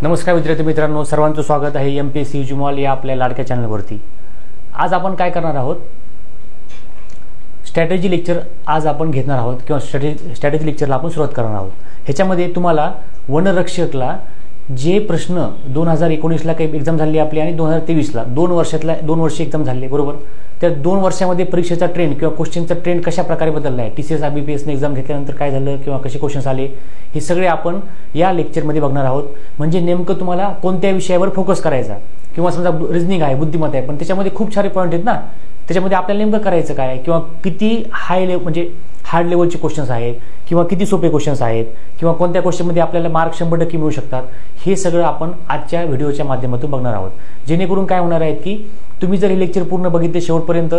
नमस्कार विद्यार्थी मित्रांनो, सर्वांचं स्वागत आहे एमपीएससी जुमॉल या आपल्या लाडक्या चॅनलवरती। आज आपण काय करणार आहोत, स्ट्रॅटेजी लेक्चर आज आपण घेणार आहोत किंवा स्ट्रॅटेजी लेक्चरला आपण सुरुवात करणार आहोत। ह्याच्यामध्ये तुम्हाला वनरक्षकला जे प्रश्न 2019ला काही एक्झाम झाली आपली आणि 2023ला 2 वर्ष एक्झाम झाले बरोबर। त्या 2 वर्षामध्ये परीक्षेचा ट्रेंड किंवा क्वेश्चनचा ट्रेंड कशा प्रकारे बदलला आहे, टीसीएस आयबीपीएसने एक्झाम घेतल्यानंतर काय झालं किंवा कसे क्वेश्चन्स आले, हे सगळे आपण या लेक्चरमध्ये बघणार आहोत। म्हणजे नेमकं तुम्हाला कोणत्या विषयावर फोकस करायचा किंवा समजा रिझनिंग आहे, बुद्धिमत्ता आहे, पण त्याच्यामध्ये खूप सारे पॉईंट आहेत ना, त्याच्यामध्ये आपल्याला नेमकं करायचं काय किंवा किती म्हणजे हार्ड लेवलचे क्वेश्चन्स आहेत किंवा किती सोपे क्वेश्चन्स आहेत किंवा कोणत्या क्वेश्चनमध्ये आपल्याला मार्क 100% मिळू शकतात, हे सगळं आपण आजच्या व्हिडिओच्या माध्यमातून बघणार आहोत। जेणेकरून काय होणार आहे की तुम्ही जर हे लेक्चर पूर्ण बघितले शेवटपर्यंत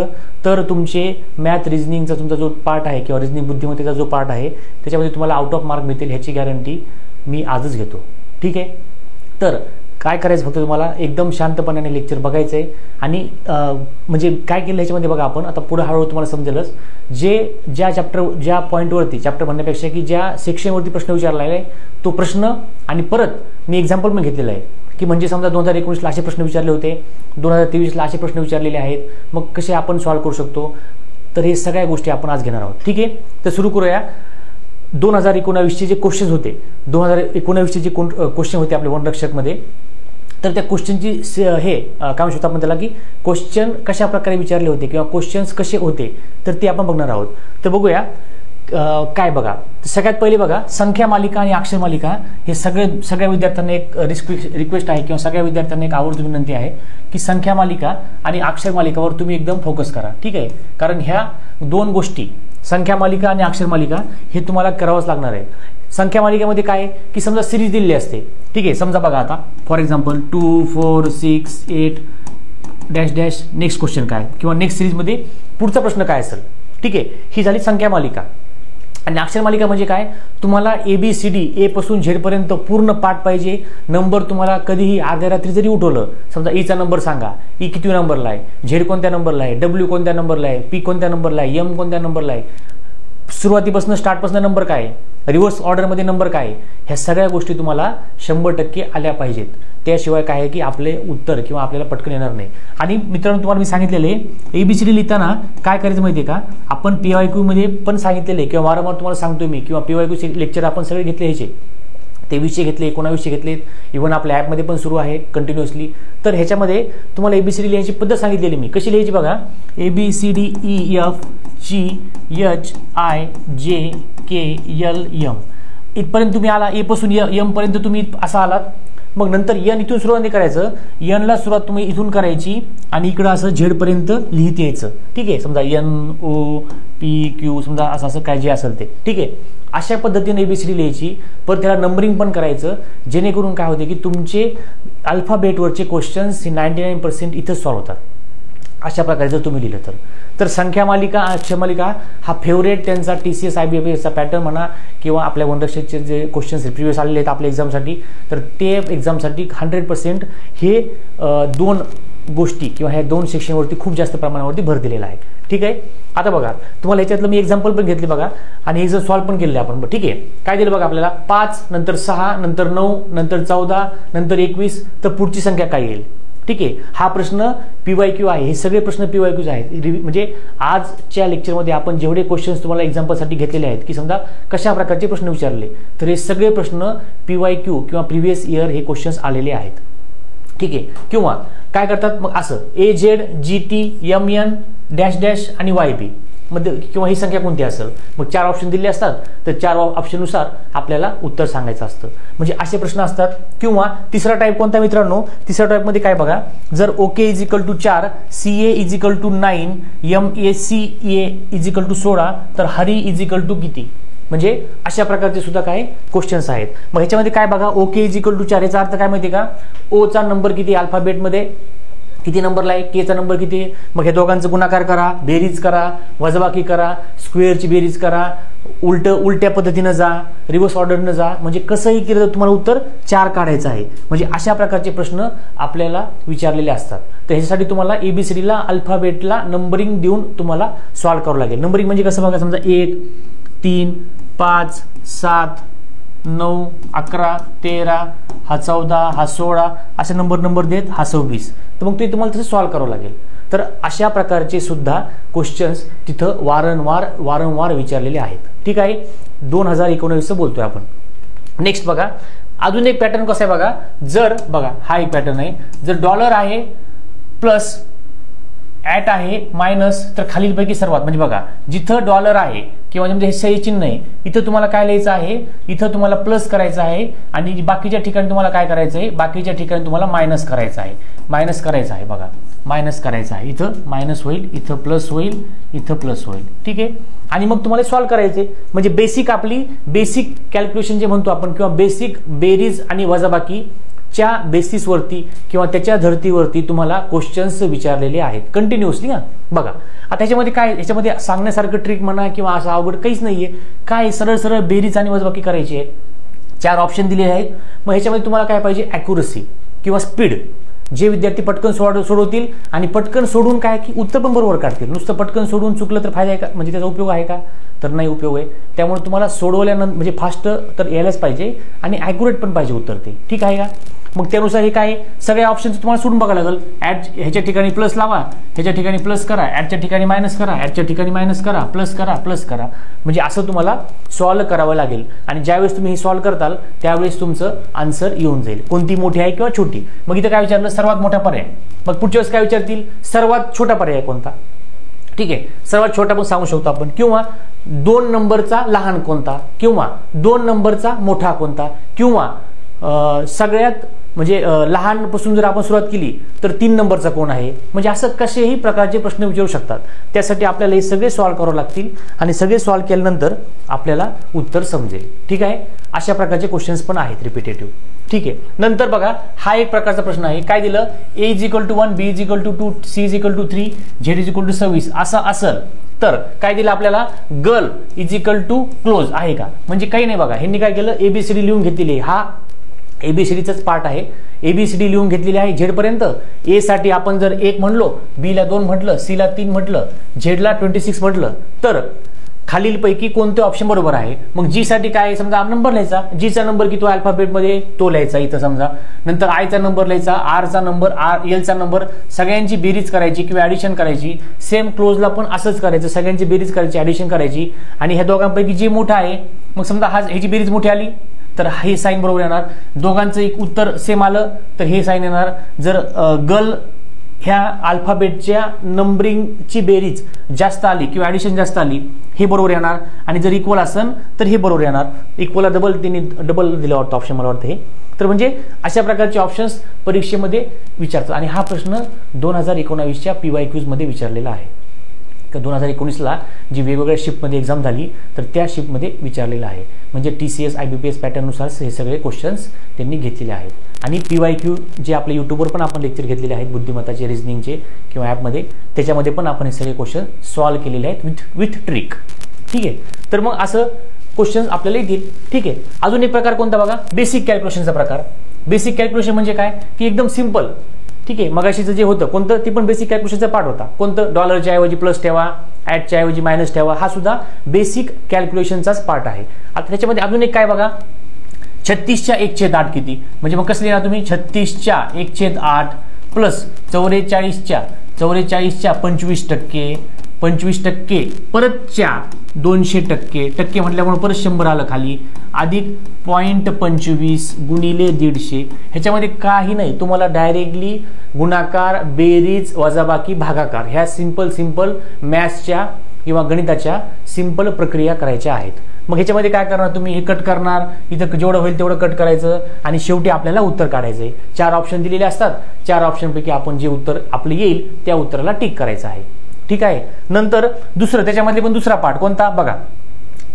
तर तुमचे मॅथ रिझनिंगचा तुमचा जो पार्ट आहे किंवा रिझनिंग बुद्धिमत्तेचा जो पार्ट आहे त्याच्यामध्ये तुम्हाला आउट ऑफ मार्क मिळतील ह्याची गॅरंटी मी आजच घेतो। ठीक आहे, तर काय करायचं, फक्त तुम्हाला एकदम शांतपणाने लेक्चर बघायचं आहे आणि म्हणजे काय केलं ह्याच्यामध्ये बघा, आपण आता पुढे हळूहळू तुम्हाला समजेलच। ज्या पॉईंटवरती चॅप्टर म्हणण्यापेक्षा की ज्या सेक्शनवरती प्रश्न विचारला आहे तो प्रश्न आणि परत मी एक्झाम्पल पण घेतलेलं आहे की म्हणजे समजा 2019ला असे प्रश्न विचारले होते, 2023ला असे प्रश्न विचारलेले आहेत, मग कसे आपण सॉल्व्ह करू शकतो, तर हे सगळ्या गोष्टी आपण आज घेणार आहोत। ठीक आहे, तर सुरू करूया। 2019चे जे क्वेश्चन्स होते, 2019चे जे क्वेश्चन होते आपल्या वनरक्षकमध्ये, तर त्या क्वेश्चनची हे काय म्हणू शकतो आपण त्याला की क्वेश्चन कशा प्रकारे विचारले होते किंवा क्वेश्चन्स कसे होते, तर ते आपण बघणार आहोत। तर बघूया काय बघा, सगळ्यात पहिले बघा संख्या मालिका आणि अक्षर मालिका, हे सगळ्या विद्यार्थ्यांना एक रिक्वेस्ट आहे किंवा सगळ्या विद्यार्थ्यांना एक आवर्जून विनंती आहे की संख्या मालिका आणि अक्षर मालिकावर तुम्ही एकदम फोकस करा। ठीक आहे, कारण ह्या दोन गोष्टी संख्या मालिका आणि अक्षर मालिका हे तुम्हाला करावंच लागणार आहे। संख्या मालिकेमध्ये काय की समजा सिरीज दिलेली असते, ठीक आहे, समजा बघा आता for example 2 4 6 8 dash dash next question काय किंवा नेक्स्ट सिरीजमध्ये पुढचा प्रश्न काय असेल। ठीक आहे, ही झाली संख्या मालिका। आणि अक्षर मालिका म्हणजे काय, तुम्हाला ABCD ए पासून झेड पर्यंत पूर्ण पाठ पाहिजे। नंबर तुम्हाला कधीही अर्ध्या रात्री जरी उठवलं, समजा ईचा नंबर सांगा, ई किती नंबरला आहे, झेड कोणत्या नंबरला आहे, डब्ल्यू कोणत्या नंबरला आहे, पी कोणत्या नंबरला आहे, एम कोणत्या नंबरला आहे, सुरुवातीपासून स्टार्टपासून नंबर काय आहे, रिव्हर्स ऑर्डरमध्ये नंबर काय आहे, ह्या सगळ्या गोष्टी तुम्हाला 100% आल्या पाहिजेत। त्याशिवाय काय आहे की आपले उत्तर किंवा आपल्याला पटकन येणार नाही। आणि मित्रांनो तुम्हाला मी सांगितलेले ABCD लिहिताना काय करायचं माहिती आहे का, आपण PYQ मध्ये पण सांगितलेले किंवा वारंवार तुम्हाला सांगतोय मी, किंवा PYQ लेक्चर आपण सगळे घेतले, ह्याचे 2300 घेतले, 1900 घेतलेत, इव्हन आपल्या ॲपमध्ये पण सुरू आहे कंटिन्युअसली। तर ह्याच्यामध्ये तुम्हाला ABCD लिहायची पद्धत सांगितलेली मी, कशी लिहायची बघा, ABCDEFGHIJKLM इथपर्यंत तुम्ही आला, ए पासून एम पर्यंत तुम्ही असा आलात, मग नंतर एन इथून सुरुवात नाही करायचं, एनला सुरुवात तुम्ही इथून करायची आणि इकडं असं झेड पर्यंत लिहित यायचं। ठीक आहे, समजा NOPQ समजा असं असं काय जे असेल ते। ठीक आहे, अशा पद्धतीने ABCD लिहायची, पण त्याला नंबरिंग पण करायचं, जेणेकरून काय होते की तुमचे अल्फाबेटवरचे क्वेश्चन्स 99% इथंच सॉल्व्ह होतात। अशा प्रकारे जर तुम्ही लिहिलं तर संख्या मालिका अक्षर मालिका हा फेवरेट त्यांचा TCS IBPSचा पॅटर्न म्हणा किंवा आपल्या वनरक्षकचे जे क्वेश्चन्स प्रिव्हियस आलेले आहेत आपल्या एक्झामसाठी, तर ते एक्झामसाठी 100% हे दोन गोष्टी किंवा ह्या दोन सेक्शनवरती खूप जास्त प्रमाणावरती भर दिलेला आहे। ठीक आहे, आता बघा तुम्हाला ह्याच्यातलं मी एक्झाम्पल पण घेतले बघा आणि हे जर सॉल्व्ह पण केले आपण। ठीक आहे, काय दिलं बघा आपल्याला, 5 नंतर 6 नंतर 9 नंतर 14 नंतर 21, तर पुढची संख्या काय येईल। ठीक आहे, हा प्रश्न PYQ आहे, हे सगळे प्रश्न PYQच आहेत। म्हणजे आजच्या लेक्चरमध्ये आपण जेवढे क्वेश्चन्स तुम्हाला एक्झाम्पलसाठी घेतलेले आहेत की समजा कशा प्रकारचे प्रश्न विचारले, तर हे सगळे प्रश्न PYQ किंवा प्रिव्हियस इयर हे क्वेश्चन्स आलेले आहेत। ठीक आहे, किंवा काय करतात मग असं AZGT MN डॅश डॅश आणि YB मध्ये किंवा ही संख्या कोणती असेल, मग 4 ऑप्शन दिले असतात, तर 4 ऑप्शननुसार आपल्याला उत्तर सांगायचं असतं। म्हणजे असे प्रश्न असतात। किंवा तिसरा टाईप कोणता मित्रांनो, तिसऱ्या टाईपमध्ये काय बघा, जर OK = 4 CA = 9 MACA = 16 तर हरी = किती, म्हणजे अशा प्रकारचे सुद्धा काय क्वेश्चन्स आहेत। मग ह्याच्यामध्ये काय बघा, OK = 4 याचा अर्थ काय माहिती का, O चा नंबर किती अल्फाबेटमध्ये किती नंबरला आहे, K चा नंबर किती, मग हे दोघांचं गुणाकार करा, बेरीज करा, वजाबाकी करा, स्क्वेअरची बेरीज करा, उलट्या पद्धतीनं जा, रिव्हर्स ऑर्डरनं जा, म्हणजे कसंही केलं तर तुम्हाला उत्तर 4 काढायचं आहे। म्हणजे अशा प्रकारचे प्रश्न आपल्याला विचारलेले असतात। तर ह्याच्यासाठी तुम्हाला ABCDला अल्फाबेटला नंबरिंग देऊन तुम्हाला सॉल्व्ह करावं लागेल। नंबरिंग म्हणजे कसं बघा, समजा 1 3 5 7 9, 11, 13, हा 14, हा 16 असे नंबर देत हा 26. तर मग ते तुम्हाला तसं सॉल्व्ह करावं लागेल. तर अशा प्रकारचे सुद्धा क्वेश्चन्स तिथं वारंवार विचारलेले आहेत. ठीक आहे, 2019 बोलतोय आपण. नेक्स्ट बघा, अजून एक पॅटर्न कसा आहे बघा. जर बघा हा एक पॅटर्न आहे, जर डॉलर आहे प्लस ॲट आहे मायनस, तर खालीलपैकी सर्वात म्हणजे बघा जिथं डॉलर आहे किंवा म्हणजे हे सही चिन्ह आहे, इथं तुम्हाला काय लिहायचं आहे, इथं तुम्हाला प्लस करायचं आहे आणि बाकीच्या ठिकाणी तुम्हाला काय करायचं आहे, बाकीच्या ठिकाणी तुम्हाला मायनस करायचं आहे. मायनस करायचं आहे बघा, मायनस करायचं आहे. इथं मायनस होईल, इथं प्लस होईल, इथं प्लस होईल. ठीक आहे, आणि मग तुम्हाला सॉल्व्ह करायचे. म्हणजे बेसिक आपली बेसिक कॅल्क्युलेशन जे म्हणतो आपण किंवा बेसिक बेरीज आणि वजाबाकी च्या बेसिसवरती किंवा त्याच्या धर्तीवरती तुम्हाला क्वेश्चन्स विचारलेले आहेत कंटिन्युअसली. बघा आता ह्याच्यामध्ये काय, ह्याच्यामध्ये सांगण्यासारखं ट्रिक म्हणा किंवा असं अवघड काहीच नाहीये. काय सरळ बेरीज आणि वजाबाकी करायची आहे. 4 ऑप्शन दिलेले आहेत. मग ह्याच्यामध्ये तुम्हाला काय पाहिजे, ॲक्युरसी किंवा स्पीड. जे विद्यार्थी पटकन सोडवतील आणि पटकन सोडून काय की उत्तर पण बरोबर काढतील. नुसतं पटकन सोडून चुकलं तर फायदा आहे का, म्हणजे त्याचा उपयोग आहे का, तर नाही उपयोग आहे. त्यामुळे तुम्हाला सोडवल्यानंतर म्हणजे फास्ट तर यायलाच पाहिजे आणि ॲक्युरेट पण पाहिजे उत्तर ते. ठीक आहे का. मग त्यानुसार हे काय सगळे ऑप्शन्स तुम्हाला सोडून बघावं लागेल. ॲट ह्याच्या ठिकाणी प्लस लावा, ह्याच्या ठिकाणी प्लस करा, ॲटच्या ठिकाणी मायनस करा, ॲटच्या ठिकाणी मायनस करा, प्लस करा. म्हणजे असं तुम्हाला सॉल्व्ह करावं लागेल. आणि ज्यावेळेस तुम्ही हे सॉल्व्ह करताल त्यावेळेस तुमचं आन्सर येऊन जाईल, कोणती मोठी आहे किंवा छोटी. मग इथं काय विचारलं, सर्वात मोठा पर्याय. मग पुढच्या वेळेस काय विचारतील, सर्वात छोटा पर्याय कोणता. ठीक आहे, सर्वात छोटा पण सांगू शकतो आपण, किंवा 2 नंबरचा लहान कोणता, किंवा 2 नंबरचा मोठा कोणता, किंवा सगळ्यात म्हणजे लहानपासून जर आपण सुरुवात केली तर 3 नंबरचा कोण आहे. म्हणजे असं कसेही प्रकारचे प्रश्न विचारू शकतात. त्यासाठी आपल्याला हे सगळे सॉल्व्ह करावे लागतील आणि सगळे सॉल्व्ह केल्यानंतर आपल्याला उत्तर समजेल. ठीक आहे, अशा प्रकारचे क्वेश्चन्स पण आहेत रिपिटेटिव्ह. ठीक आहे, नंतर बघा हा एक प्रकारचा प्रश्न आहे. काय दिलं, A = 1, B = 2, C = 3, Z = 26 असं असेल तर काय दिलं आपल्याला, गर्ल = क्लोज आहे का. म्हणजे काही नाही बघा, ह्यांनी काय केलं, ABCD लिहून घेतलेली आहे. हा ABCDचाच पार्ट आहे. ABCD लिहून घेतलेली आहे झेड पर्यंत. ए साठी आपण जर 1 म्हणलो, B ला 2 म्हटलं, C ला 3 म्हटलं, Z ला 26 म्हटलं, तर खालीलपैकी कोणते ऑप्शन बरोबर आहे. मग जी साठी काय, समजा नंबर लिहायचा, जी चा नंबर किती अल्फाबेटमध्ये तो लिहायचा इथं समजा. नंतर आय चा नंबर लिहायचा, आर चा नंबर, एल चा नंबर, सगळ्यांची बेरीज करायची किंवा ऍडिशन करायची. सेम क्लोजला पण असंच करायचं, सगळ्यांची बेरीज करायची, ऍडिशन करायची. आणि ह्या दोघांपैकी जे मोठा आहे, मग समजा ह्याची बेरीज मोठी आली तर हे साईन बरोबर येणार. दोघांचं एक उत्तर सेम आलं तर हे साईन येणार. जर गर्ल ह्या अल्फाबेटच्या नंबरिंगची बेरीज जास्त आली किंवा ऍडिशन जास्त आली, हे बरोबर येणार. आणि जर इक्वल असेल तर हे बरोबर येणार. इक्वलला डबल दिलं वाटतं ऑप्शन, मला वाटतं हे. तर म्हणजे अशा प्रकारचे ऑप्शन्स परीक्षेमध्ये विचारतात. आणि हा प्रश्न 2019च्या PYQs मध्ये विचारलेला आहे. 2019ला जी वेगवेगळ्या शिफ्टमध्ये एक्झाम झाली तर त्या शिफ्टमध्ये विचारलेलं आहे. म्हणजे TCS IBPS पॅटर्ननुसार हे सगळे क्वेश्चन्स त्यांनी घेतलेले आहेत. आणि PYQ जे आपल्या यूट्यूबवर पण आपण लेक्चर घेतलेले आहेत बुद्धिमत्ताचे, रिझनिंगचे किंवा ॲपमध्ये, त्याच्यामध्ये पण आपण हे सगळे क्वेश्चन सॉल्व्ह केलेले आहेत विथ ट्रिक. ठीक आहे, तर मग असं क्वेश्चन्स आपल्याला येतील. ठीक आहे, अजून एक प्रकार कोणता बघा, बेसिक कॅल्क्युलेशनचा प्रकार. बेसिक कॅल्क्युलेशन म्हणजे काय की एकदम सिंपल. ठीक आहे, मगाशीचं जे होतं कोणतं, ते पण बेसिक कॅल्क्युलेशनचा पार्ट होता. कोणतं, डॉलरच्या ऐवजी प्लस ठेवा, ॲटच्या ऐवजी मायनस ठेवा, हा सुद्धा बेसिक कॅल्क्युलेशनचाच पार्ट आहे. आता त्याच्यामध्ये अजून एक काय बघा, 36च्या 1/8 किती. म्हणजे मग कसं लिहिणार तुम्ही, 36च्या 1/8 प्लस 44च्या 25%, 25% परत 200%, टक्के म्हटल्यामुळे परत 100 आलं खाली, अधिक 0.25 गुणिले 150. ह्याच्यामध्ये काही नाही, तुम्हाला डायरेक्टली गुणाकार, बेरीज, वजाबाकी, भागाकार ह्या सिंपल मॅथ्सच्या किंवा गणिताच्या सिंपल प्रक्रिया करायच्या आहेत. मग ह्याच्यामध्ये काय करणार तुम्ही, हे कट करणार, इथं जेवढं होईल तेवढं कट करायचं आणि शेवटी आपल्याला उत्तर काढायचं आहे. 4 ऑप्शन दिलेले असतात, 4 ऑप्शनपैकी आपण जे उत्तर आपलं येईल त्या उत्तराला टिक करायचं आहे. ठीक आहे, नंतर दुसरं त्याच्यामध्ये पण दुसरा पार्ट कोणता बघा,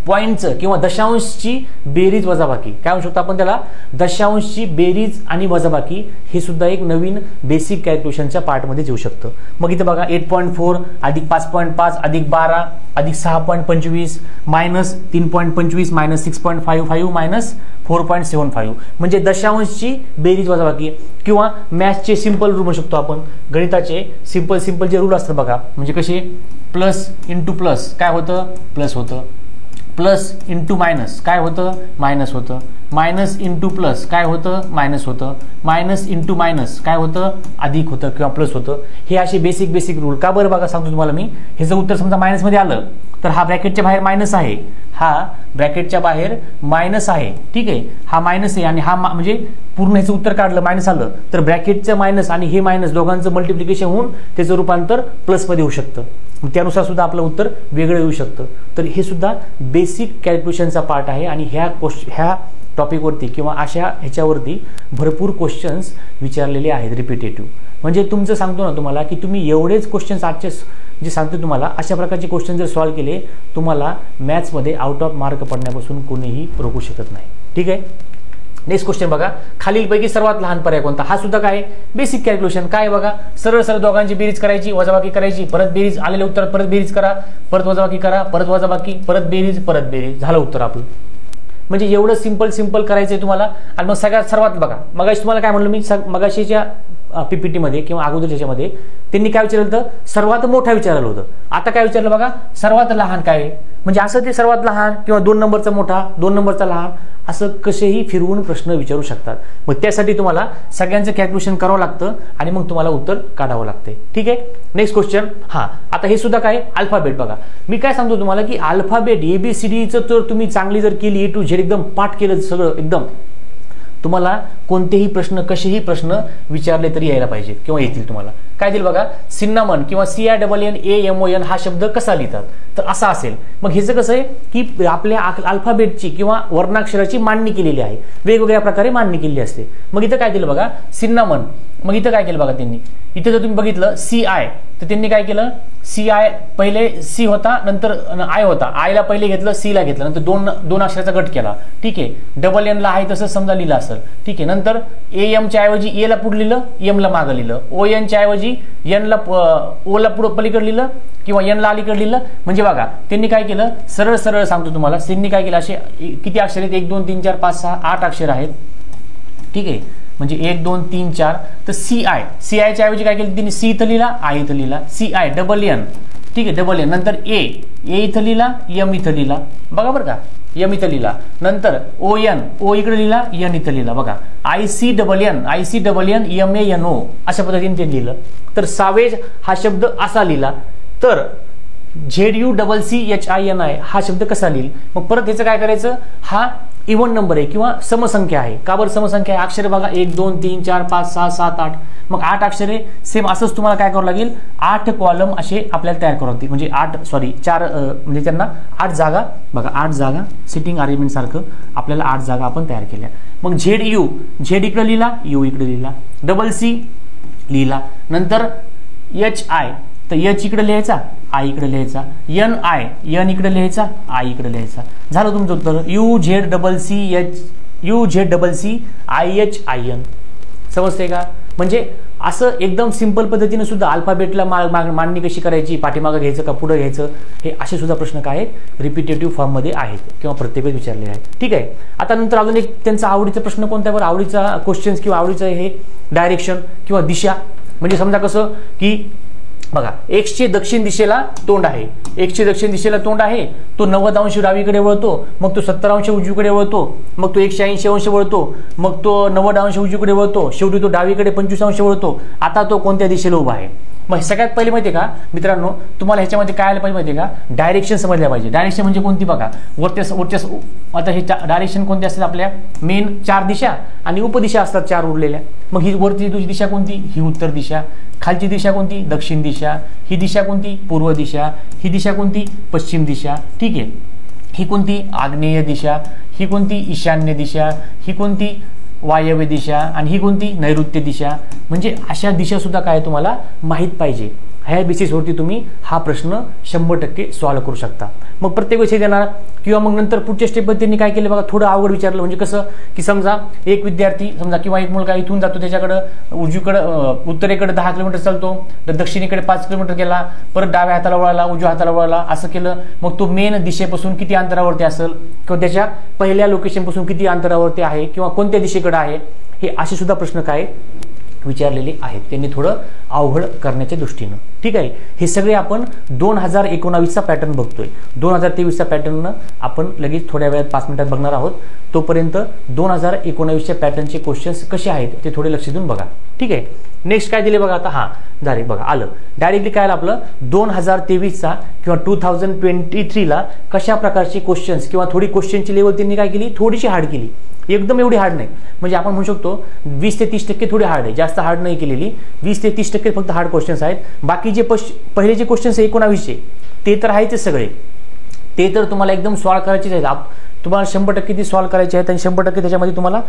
पॉईंटचं किंवा दशांशची बेरीज वजाबाकी. काय म्हणू शकतो आपण त्याला, दशांशची बेरीज आणि वजाबाकी. हे सुद्धा एक नवीन बेसिक कॅल्क्युलेशनच्या पार्टमध्ये येऊ शकतं. मग इथं बघा 8.4 अधिक 5.5 अधिक 12 अधिक 6.25 मायनस 3.25 मायनस 6.55 मायनस 4.75. म्हणजे दशांशची बेरीज वजाबाकी. किंवा मॅथ्सचे सिंपल रूल म्हणू शकतो आपण, गणिताचे सिंपल जे रूल असतात बघा, म्हणजे कसे, प्लस इंटू प्लस काय होतं, प्लस होतं, प्लस इंटू मायनस काय होतं, मायनस होतं. मायनस इंटू प्लस काय होतं, मायनस होतं. मायनस इंटू मायनस काय होतं, अधिक होतं किंवा प्लस होतं. हे असे बेसिक रूल. का बरं बघा सांगतो तुम्हाला मी. हे जर उत्तर समजा मायनसमध्ये आलं तर हा ब्रॅकेटच्या बाहेर मायनस आहे, हा ब्रॅकेटच्या बाहेर मायनस आहे. ठीक आहे, हा मायनस आहे आणि हा म्हणजे पूर्ण ह्याचं उत्तर काढलं मायनस आलं तर ब्रॅकेटचं मायनस आणि हे मायनस दोघांचं मल्टिप्लिकेशन होऊन त्याचं रूपांतर प्लसमध्ये होऊ शकतं. त्यानुसार सुद्धा आपलं उत्तर वेगळं येऊ शकतं. तर हे सुद्धा बेसिक कॅल्क्युलेशनचा पार्ट आहे आणि ह्या टॉपिकवरती किंवा अशा ह्याच्यावरती भरपूर क्वेश्चन्स विचारलेले आहेत रिपिटेटिव्ह. म्हणजे तुमचं सांगतो ना तुम्हाला की तुम्ही एवढेच क्वेश्चन्स आजचे जे सांगतो तुम्हाला अशा प्रकारचे क्वेश्चन जर सॉल्व्ह केले तुम्हाला मॅथ्समध्ये आउट ऑफ मार्क पडण्यापासून कोणीही रोखू शकत नाही. ठीक आहे, नेक्स्ट क्वेश्चन बघा. खालीलपैकी सर्वात लहान पर्याय कोणता. हा सुद्धा काय बेसिक कॅल्क्युलेशन. काय बघा, सरळ दोघांची बेरीज करायची, वजाबाकी करायची, परत बेरीज, आलेले उत्तर परत बेरीज करा, परत वजाबाकी करा, परत वजाबाकी, परत बेरीज, झालं उत्तर आपलं. म्हणजे एवढं सिंपल करायचंय तुम्हाला. आणि मग सर्वात बघा, मगाशी तुम्हाला काय म्हणलं मी, मगाशीच्या पीपीटीमध्ये किंवा अगोदरच्या ह्याच्यामध्ये त्यांनी काय विचारलं होतं, सर्वात मोठा विचारलं होतं. आता काय विचारलं बघा, सर्वात लहान काय. म्हणजे असं ते सर्वात लहान किंवा 2 नंबरचा मोठा, 2 नंबरचा लहान असं कसेही फिरवून प्रश्न विचारू शकतात. मग त्यासाठी तुम्हाला सगळ्यांचं कॅल्क्युलेशन करावं लागतं आणि मग तुम्हाला उत्तर काढावं लागते. ठीक आहे, नेक्स्ट क्वेश्चन. हा आता हे सुद्धा काय अल्फाबेट बघा. मी काय सांगतो तुम्हाला की अल्फाबेट ABCDचं तर तुम्ही चांगली जर केली A to Z एकदम पाठ केलं सगळं एकदम, तुम्हाला कोणतेही प्रश्न कसेही प्रश्न विचारले तरी यायला पाहिजेत किंवा येतील तुम्हाला. काय दिलं बघा, सिन्नामन किंवा CINNAMON हा शब्द कसा लिहितात तर असा असेल. मग ह्याचं कसं आहे की आपल्या अल्फाबेटची किंवा वर्णाक्षराची मांडणी केलेली आहे, वेगवेगळ्या प्रकारे मांडणी केलेली असते. मग इथं काय दिलं बघा सिन्नामन. मग इथं काय केलं बघा त्यांनी, इथं जर तुम्ही बघितलं CI तर त्यांनी काय केलं, CI पहिले C होता नंतर I होता, आयला पहिले घेतलं C ला घेतलं नंतर दोन अक्षराचा गट केला. ठीक आहे, डबल N ला आहे तसं समजा लिहिलं असेल. ठीक आहे, नंतर AM च्या ऐवजी A ला पुढे लिहिलं, M ला मागं लिहिलं, ON च्या ऐवजी N ला O ला पुढे पलीकडे लिहिलं किंवा N ला अलीकडे लिहिलं. म्हणजे बघा त्यांनी काय केलं, सरळ सांगतो तुम्हाला, त्यांनी काय केलं, असे किती अक्षर आहेत, 1 2 3 4 5 6 8 अक्षर आहेत. ठीक आहे, म्हणजे 1 2 3 4. तर CI च्या ऐवजी काय केलं त्यांनी, C इथं लिहिला, I इथं लिहिला, CI डबल N. ठीक आहे, डबल N. नंतर A इथं लिहिला, M इथं लिहिला, बघा बरं का, M इथं लिहिला. नंतर ON O इकडे लिहिला, N इथं लिहिला, बघा. IC डबल N MANO अशा पद्धतीने ते लिहिलं. तर सावेज हा शब्द असा लिहिला. तर ZUCCHINI हा शब्द कसा लिहिल. मग परत याचं काय करायचं, हा इव्हन नंबर आहे किंवा समसंख्या आहे. का बरं समसंख्या आहे, अक्षर बघा 1 2 3 4 5 6 7 8. मग 8 अक्षरे सेम असंच तुम्हाला काय करावं लागेल, 8 कॉलम असे आपल्याला तयार करावं लागतील. म्हणजे 4 म्हणजे त्यांना 8 जागा बघा, 8 जागा सिटिंग अरेंजमेंट सारखं आपल्याला 8 जागा आपण तयार केल्या. मग Z इकडे लिहिला, U इकडे लिहिला, डबल C लिहिला. नंतर HI तर H इकडे लिहायचा, I इकडे लिहायचा, N इकडे लिहायचा, I इकडे लिहायचा. झालं तुमचं उत्तर UZCCIHIN. समजते का. म्हणजे असं एकदम सिंपल पद्धतीने सुद्धा अल्फाबेटला मांडणी कशी करायची, पाठीमागं घ्यायचं का पुढे घ्यायचं, हे असे सुद्धा प्रश्न काय रिपिटेटिव्ह फॉर्ममध्ये आहेत किंवा प्रत्येक वेळेस विचारले आहेत. ठीक आहे, आता नंतर अजून एक त्यांचा आवडीचा प्रश्न कोणता आहे बरं, आवडीचा क्वेश्चन्स किंवा आवडीचं हे डायरेक्शन किंवा दिशा. म्हणजे समजा कसं की बघा, Xचे दक्षिण दिशेला तोंड आहे, Xचे दक्षिण दिशेला तोंड आहे, तो 90 अंश डावीकडे वळतो, मग तो 70 अंश उजवीकडे वळतो, मग तो 180 अंश वळतो, मग तो 90 अंश उजवीकडे वळतो, शेवटी तो डावीकडे 25 अंश वळतो. आता तो कोणत्या दिशेला उभा आहे. मग सगळ्यात पहिले माहिती आहे का मित्रांनो, तुम्हाला ह्याच्यामध्ये काय आलं पाहिजे माहिती आहे का, डायरेक्शन समजल्या पाहिजे. डायरेक्शन म्हणजे कोणती बघा, वरच्या आता हे डायरेक्शन कोणते असतात आपल्या, मेन 4 दिशा आणि उपदिशा असतात 4 उरलेल्या. मग ही वरची दिशा कोणती, ही उत्तर दिशा. खालची दिशा कोणती, दक्षिण दिशा. ही दिशा कोणती, पूर्व दिशा. ही दिशा कोणती, पश्चिम दिशा. ठीक आहे, ही कोणती, आग्नेय दिशा. ही कोणती, ईशान्य दिशा. ही कोणती, वायव्य दिशा. आणि ही कोणती, नैऋत्य दिशा. म्हणजे अशा दिशा सुद्धा काय तुम्हाला माहीत पाहिजे. ह्या बेसिसवरती तुम्ही हा प्रश्न 100% सॉल्व्ह करू शकता. मग प्रत्येक वेळेस देणार किंवा मग नंतर पुढच्या स्टेपमध्ये त्यांनी काय केलं बघा, थोडं अवघड विचारलं. म्हणजे कसं की समजा एक विद्यार्थी समजा किंवा एक मुलगा इथून जातो, त्याच्याकडं उजवीकडं उत्तरेकडे 10 किलोमीटर चालतो, तर दक्षिणेकडे 5 किलोमीटर गेला, परत डाव्या हाताला वळाला, उजव्या हाताला वळाला, असं केलं. मग तो मेन दिशेपासून किती अंतरावरती असेल किंवा त्याच्या पहिल्या लोकेशनपासून किती अंतरावरती आहे किंवा कोणत्या दिशेकडे आहे, हे असे सुद्धा प्रश्न काय विचारलेले आहेत त्यांनी थोडं अवघड करण्याच्या दृष्टीनं. ठीक आहे. हे सगळे आपण 2019चा पॅटर्न बघतोय. 2023चा पॅटर्न आपण लगेच थोड्या वेळात 5 मिनिटात बघणार आहोत. तोपर्यंत 2019च्या पॅटर्नचे क्वेश्चन्स कसे आहेत ते थोडे लक्ष देऊन बघा. ठीक आहे. नेक्स्ट काय दिले बघा आता. हा झाले बघा, आलं डायरेक्टली काय आलं आपलं 2023चा किंवा 2023ला कशा प्रकारचे क्वेश्चन्स किंवा थोडी क्वेश्चनची लेवल त्यांनी काय केली, थोडीशी हार्ड केली. एकदम एवढी हार्ड नाही, म्हणजे आपण म्हणू शकतो 20 ते 30% थोडी हार्ड आहे, जास्त हार्ड नाही केलेली. 20 ते 30% फक्त हार्ड क्वेश्चन्स आहेत. बाकी जे पहिले जे क्वेश्चन्स आहे 19चे ते तर आहेच सगळे, ते तर तुम्हाला एकदम सॉल्व्ह करायचेच आहेत. तुम्हाला 100% ती सॉल्व्ह करायची आहेत आणि 100% त्याच्यामध्ये तुम्हाला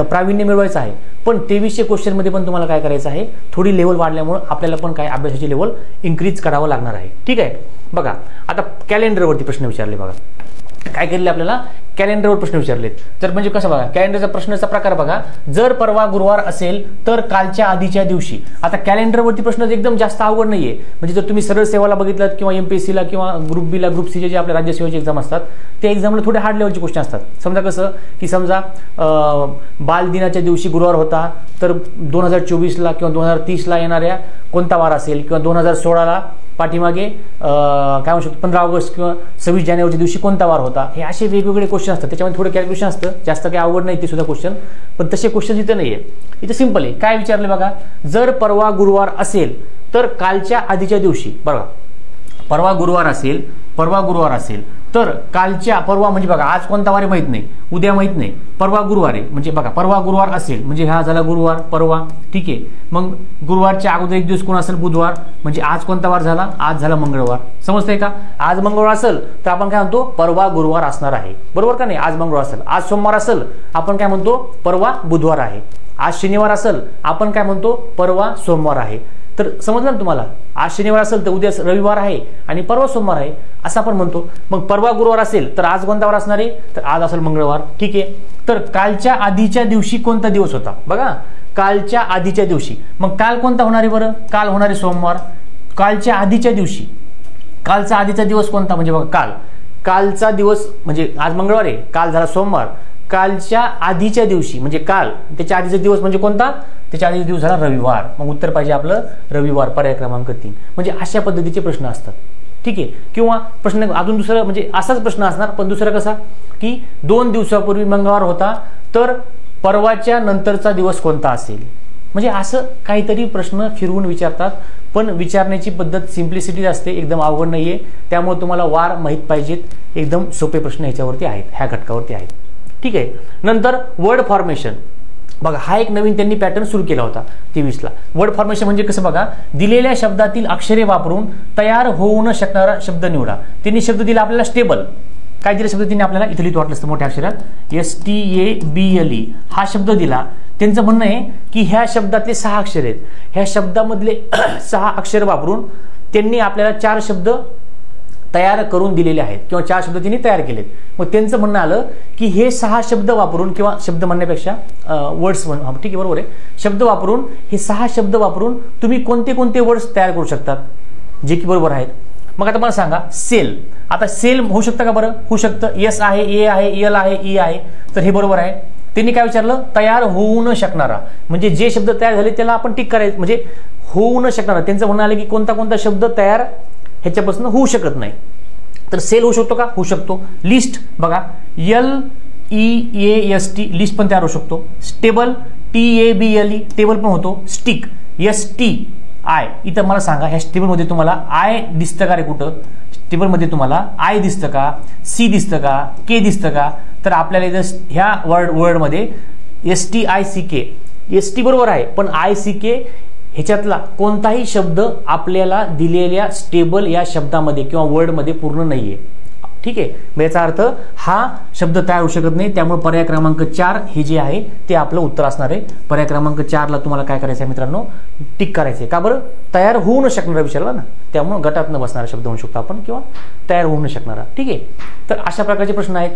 प्रावीण्य मिळवायचं आहे. पण 2300 क्वेश्चनमध्ये पण तुम्हाला काय करायचं आहे, थोडी लेवल वाढल्यामुळे आपल्याला पण काय अभ्यासाची लेवल इन्क्रीज करावं लागणार आहे. ठीक आहे. बघा आता कॅलेंडरवरती प्रश्न विचारले. बघा काय केलेले आपल्याला, कॅलेंडरवर प्रश्न विचारलेत. तर म्हणजे कसं बघा, कॅलेंडरचा प्रश्नाचा प्रकार बघा, जर परवा गुरुवार असेल तर कालच्या आधीच्या दिवशी. आता कॅलेंडरवरती प्रश्न एकदम जास्त अवघड नाहीये. म्हणजे जर तुम्ही सरळ सेवाला बघितलात किंवा एमपीएससीला किंवा ग्रुप बीला ग्रुप सीचे जे आपल्या राज्यसेवेचे एक्झाम असतात त्या एक्झामला थोडे हार्ड लेवलचे क्वेश्चन असतात. समजा कसं की समजा बालदिनाच्या दिवशी गुरुवार होता तर 2024ला किंवा 2030ला येणाऱ्या कोणता वार असेल, किंवा 2016ला पाठीमागे काय म्हणू शकतो 15 ऑगस्ट किंवा 26 जानेवारीच्या दिवशी कोणता वार होता. हे असे वेगवेगळे क्वेश्चन असतात. त्याच्यामध्ये थोडं कॅल्क्युलेशन असतं, जास्त काही अवघड नाही ते सुद्धा क्वेश्चन. पण तसे क्वेश्चन इथं नाहीये, इथं सिंपल आहे. काय विचारले बघा, जर परवा गुरुवार असेल तर कालच्या आधीच्या दिवशी. बघा परवा गुरुवार असेल तर कालच्या, परवा म्हणजे बघा आज कोणता वार माहित नाही, उद्या माहित नाही, परवा गुरुवार आहे. म्हणजे बघा परवा गुरुवार असेल म्हणजे हा झाला गुरुवार परवा. ठीक आहे. मग गुरुवारच्या अगोदर एक दिवस कोण असेल, बुधवार. म्हणजे आज कोणता वार झाला, आज झाला मंगळवार. समजतंय का. आज मंगळवार असेल तर आपण काय म्हणतो, परवा गुरुवार असणार आहे. बरोबर का नाही. आज मंगळवार असेल, आज सोमवार असेल आपण काय म्हणतो, परवा बुधवार आहे. आज शनिवार असेल आपण काय म्हणतो, परवा सोमवार आहे. तर समजलं ना तुम्हाला. आज शनिवार असेल तर उद्या रविवार आहे आणि परवा सोमवार आहे असं आपण म्हणतो. मग परवा गुरुवार असेल तर आज कोणता वार असणार आहे, तर आज असेल मंगळवार. ठीक आहे. तर कालच्या आधीच्या दिवशी कोणता दिवस होता, बघा कालच्या आधीच्या दिवशी. मग काल कोणता होणार आहे बरं, काल होणार आहे सोमवार. कालच्या आधीच्या दिवशी, कालचा आधीचा दिवस कोणता, म्हणजे बघा कालचा दिवस म्हणजे आज मंगळवार आहे, काल झाला सोमवार. कालच्या आधीच्या दिवशी म्हणजे काल, त्याच्या आधीचा दिवस म्हणजे कोणता, त्याच्या आधीचा दिवस झाला रविवार. मग उत्तर पाहिजे आपलं रविवार, पर्याय क्रमांक 3. म्हणजे अशा पद्धतीचे प्रश्न असतात. ठीक आहे. किंवा प्रश्न अजून दुसरं म्हणजे असाच प्रश्न असणार, पण दुसरा कसा की 2 दिवसापूर्वी मंगळवार होता तर परवाच्या नंतरचा दिवस कोणता असेल. म्हणजे असं काहीतरी प्रश्न फिरवून विचारतात. पण विचारण्याची पद्धत सिम्प्लिसिटी असते, एकदम अवघड नाहीये. त्यामुळे तुम्हाला वार माहीत पाहिजेत. एकदम सोपे प्रश्न ह्याच्यावरती आहेत, ह्या घटकावरती आहेत. ठीक आहे. नंतर वर्ड फॉर्मेशन. बघा हा एक नवीन त्यांनी पॅटर्न सुरू केला होता 23ला. वर्ड फॉर्मेशन म्हणजे कसं बघा, दिलेल्या शब्दातील अक्षरे वापरून तयार होऊ न शकणारा शब्द निवडा. त्यांनी शब्द दिला आपल्याला स्टेबल. काय दिला शब्द त्यांनी आपल्याला, इथं लिहितो वाटलं असतं मोठ्या अक्षरात, STABLE हा शब्द दिला. त्यांचं म्हणणं आहे की ह्या शब्दातले 6 अक्षर आहेत, ह्या शब्दामधले 6 अक्षर वापरून त्यांनी आपल्याला 4 शब्द तयार करून दिलेले आहेत किंवा 4 शब्द त्यांनी तयार केलेत. मग त्यांचं म्हणणं आलं की हे 6 शब्द वापरून, किंवा शब्द म्हणण्यापेक्षा वर्ड्स, ठीक आहे बरोबर आहे, शब्द वापरून, हे 6 शब्द वापरून तुम्ही कोणते कोणते वर्ड्स तयार करू शकतात, जे की बरोबर आहेत. मग आता मला सांगा सेल. आता सेल होऊ शकतं का बरं, होऊ शकतं. S आहे, A आहे, L आहे, E आहे. तर हे बरोबर आहे. त्यांनी काय विचारलं, तयार होऊ न शकणारा. म्हणजे जे शब्द तयार झाले त्याला आपण टिक करायचं, म्हणजे होऊ न शकणारा. त्यांचं म्हणणं आलं की कोणता कोणता शब्द तयार ह्याच्यापासून होऊ शकत नाही. तर सेल होऊ शकतो का, होऊ शकतो. लिस्ट बघा LEAST लिस्ट पण तयार होऊ शकतो. स्टेबल TABLE टेबल पण होतो. Stick STI. इथं मला सांगा ह्या टेबलमध्ये तुम्हाला आय दिसतं का रे, कुठं टेबलमध्ये तुम्हाला आय दिसतं का, C दिसतं का, K दिसतं का. तर आपल्याला इथं ह्या वर्डमध्ये STICK ST बरोबर आहे, पण ICK ह्याच्यातला कोणताही शब्द आपल्याला दिलेल्या स्टेबल या शब्दामध्ये किंवा वर्डमध्ये पूर्ण नाहीये. ठीक आहे. मग याचा अर्थ हा शब्द तयार होऊ शकत नाही. त्यामुळे पर्याय क्रमांक 4 हे जे आहे ते आपलं उत्तर असणार आहे. पर्याय क्रमांक 4ला तुम्हाला काय करायचं आहे मित्रांनो, टिक करायचंय. का बरं, तयार होऊ न शकणारा विचारला ना, त्यामुळे गटात न बसणारा शब्द म्हणू शकतो आपण, किंवा तयार होऊ न शकणारा. ठीक आहे. तर अशा प्रकारचे प्रश्न आहेत.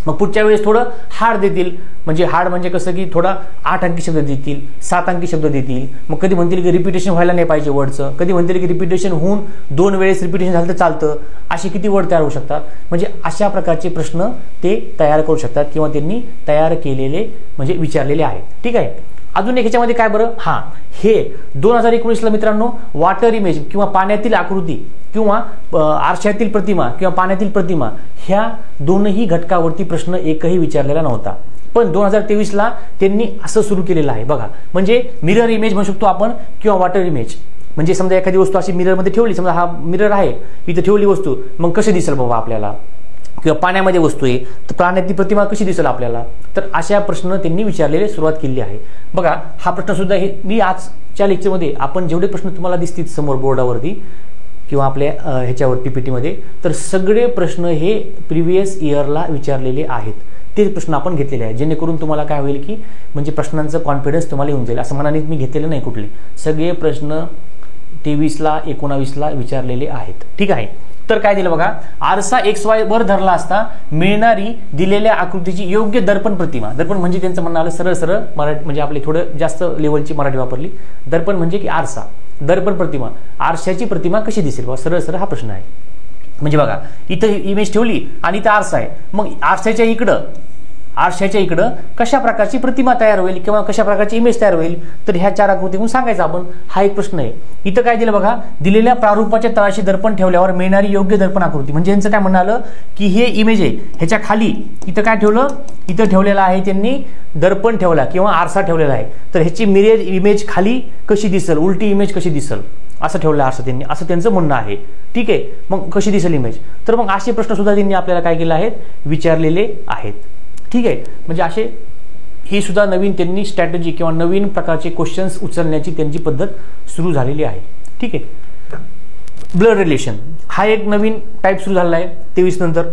मग पुढच्या वेळेस थोडं हार्ड देतील. म्हणजे हार्ड म्हणजे कसं की थोडा 8 अंकी शब्द देतील, 7 अंकी शब्द देतील. मग कधी म्हणतील की रिपिटेशन व्हायला नाही पाहिजे वर्डचं, कधी म्हणतील की रिपिटेशन होऊन 2 वेळेस रिपिटेशन झालं तर चालतं. असे किती वर्ड तयार होऊ शकतात. म्हणजे अशा प्रकारचे प्रश्न ते तयार करू शकतात किंवा त्यांनी तयार केलेले म्हणजे विचारलेले आहेत. ठीक आहे. अजून एक ह्याच्यामध्ये काय बरं, हा हे 2019ला मित्रांनो वॉटर इमेज किंवा पाण्यातील आकृती किंवा आरशातील प्रतिमा किंवा पाण्यातील प्रतिमा ह्या दोनही घटकावरती प्रश्न एकही विचारलेला नव्हता. पण 2023ला त्यांनी असं सुरू केलेलं आहे बघा. म्हणजे मिरर इमेज म्हणू शकतो आपण किंवा वॉटर इमेज. म्हणजे समजा एखादी वस्तू अशी मिररमध्ये ठेवली, समजा हा मिरर आहे, इथं ठेवली वस्तू, मग कशी दिसेल बाबा आपल्याला, किंवा पाण्यामध्ये वस्तू आहे तर पाण्यातली प्रतिमा कशी दिसेल आपल्याला. तर अशा प्रश्न त्यांनी विचारलेले सुरुवात केली आहे बघा. हा प्रश्न सुद्धा हे मी आजच्या लेक्चरमध्ये आपण जेवढे प्रश्न तुम्हाला दिसतील समोर बोर्डावरती किंवा आपल्या ह्याच्यावर पीपीटीमध्ये, तर सगळे प्रश्न हे प्रिव्हियस इयरला विचारलेले आहेत. ते प्रश्न आपण घेतलेले आहेत, जेणेकरून तुम्हाला काय होईल की म्हणजे प्रश्नांचं कॉन्फिडन्स तुम्हाला येऊन जाईल. असं मनाने मी घेतलेलं नाही कुठले, सगळे प्रश्न 23ला 19ला विचारलेले आहेत. ठीक आहे. तर काय दिलं बघा, आरसा XY वर धरला असता मिळणारी दिलेल्या आकृतीची योग्य दर्पण प्रतिमा. दर्पण म्हणजे त्यांचं म्हणणं आलं सरळ सरळ मराठी, म्हणजे आपली थोडं जास्त लेवलची मराठी वापरली. दर्पण म्हणजे की आरसा, दर्पण प्रतिमा, आरशाची प्रतिमा कशी दिसेल बघा, सरळ सरळ हा प्रश्न आहे. म्हणजे बघा इथं इमेज ठेवली आणि इथं आरसा आहे, मग आरशाच्या इकडं कशा प्रकारची प्रतिमा तयार होईल किंवा कशा प्रकारची इमेज तयार होईल, तर ह्या 4 आकृतीतून सांगायचं आपण. हा एक प्रश्न आहे. इथं काय दिलं बघा, दिलेल्या प्रारूपाच्या तळाशी दर्पण ठेवल्यावर मिळणारी योग्य दर्पण आकृती. म्हणजे यांचं काय म्हणणं आलं की हे इमेज आहे, ह्याच्या खाली इथं काय ठेवलं, इथं ठेवलेलं आहे त्यांनी दर्पण ठेवला किंवा आरसा ठेवलेला आहे. तर ह्याची मिरर इमेज खाली कशी दिसेल, उलटी इमेज कशी दिसेल, असं ठेवलं आरसा त्यांनी, असं त्यांचं म्हणणं आहे. ठीक आहे. मग कशी दिसेल इमेज, तर मग असे प्रश्न सुद्धा त्यांनी आपल्याला काय केले आहेत, विचारलेले आहेत. ठीक आहे. म्हणजे असे ही सुद्धा नवीन त्यांनी स्ट्रॅटेजी किंवा नवीन प्रकारचे क्वेश्चन्स उचलण्याची त्यांची पद्धत सुरू झालेली आहे. ठीक आहे. ब्लड रिलेशन हा एक नवीन टाईप सुरू झालेला आहे 23 नंतर